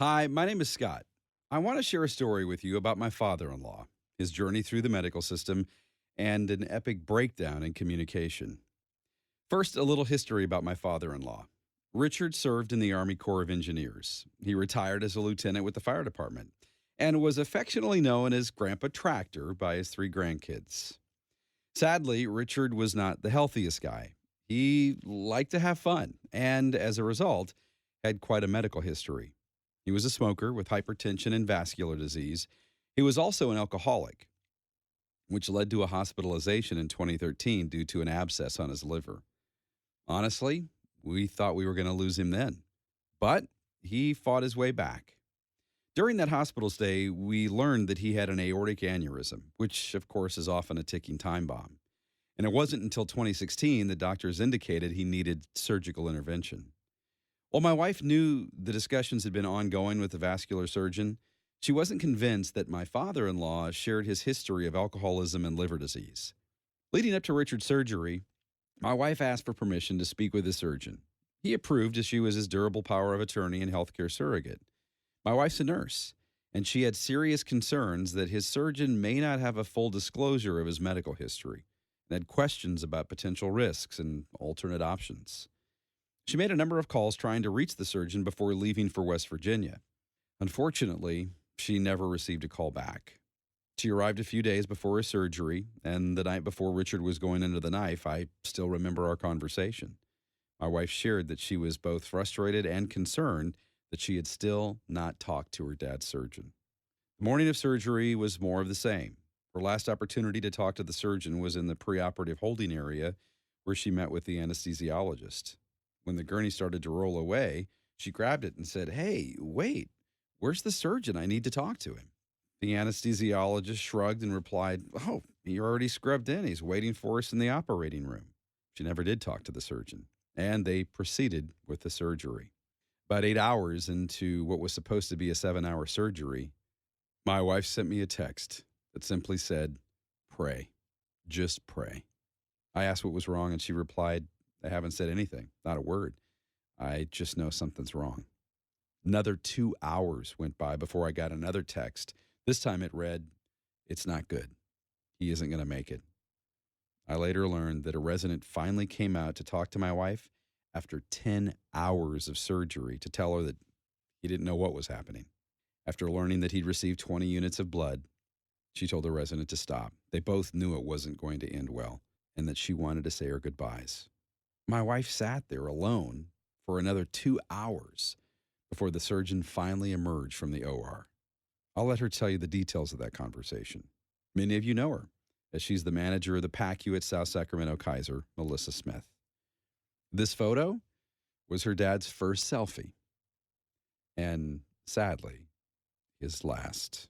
Hi, my name is Scott. I want to share a story with you about my father in law, his journey through the medical system, and an epic breakdown in communication. First, a little history about my father in law. Richard served in the Army Corps of Engineers. He retired as a lieutenant with the fire department and was affectionately known as Grandpa Tractor by his three grandkids. Sadly, Richard was not the healthiest guy. He liked to have fun and, as a result, had quite a medical history. He was a smoker with hypertension and vascular disease. He was also an alcoholic, which led to a hospitalization in 2013 due to an abscess on his liver. Honestly, we thought we were going to lose him then, but he fought his way back. During that hospital stay, we learned that he had an aortic aneurysm, which, of course, is often a ticking time bomb. And it wasn't until 2016 that doctors indicated he needed surgical intervention. While my wife knew the discussions had been ongoing with the vascular surgeon, she wasn't convinced that my father in law shared his history of alcoholism and liver disease. Leading up to Richard's surgery, my wife asked for permission to speak with the surgeon. He approved as she was his durable power of attorney and healthcare surrogate. My wife's a nurse, and she had serious concerns that his surgeon may not have a full disclosure of his medical history and had questions about potential risks and alternate options. She made a number of calls trying to reach the surgeon before leaving for West Virginia. Unfortunately, she never received a call back. She arrived a few days before his surgery, and the night before Richard was going under the knife, I still remember our conversation. My wife shared that she was both frustrated and concerned that she had still not talked to her dad's surgeon. The morning of surgery was more of the same. Her last opportunity to talk to the surgeon was in the preoperative holding area where she met with the anesthesiologist. When the gurney started to roll away, she grabbed it and said, "Hey, wait, where's the surgeon? I need to talk to him." The anesthesiologist shrugged and replied, "Oh, he already scrubbed in. He's waiting for us in the operating room." She never did talk to the surgeon, and they proceeded with the surgery. About 8 hours into what was supposed to be a 7-hour surgery, my wife sent me a text that simply said, "Pray. Just pray." I asked what was wrong, and she replied, "I haven't said anything, not a word. I just know something's wrong." Another 2 hours went by before I got another text. This time it read, "It's not good. He isn't going to make it." I later learned that a resident finally came out to talk to my wife after 10 hours of surgery to tell her that he didn't know what was happening. After learning that he'd received 20 units of blood, she told the resident to stop. They both knew it wasn't going to end well and that she wanted to say her goodbyes. My wife sat there alone for another 2 hours before the surgeon finally emerged from the OR. I'll let her tell you the details of that conversation. Many of you know her, as she's the manager of the PACU at South Sacramento Kaiser, Melissa Smith. This photo was her dad's first selfie, and sadly, his last.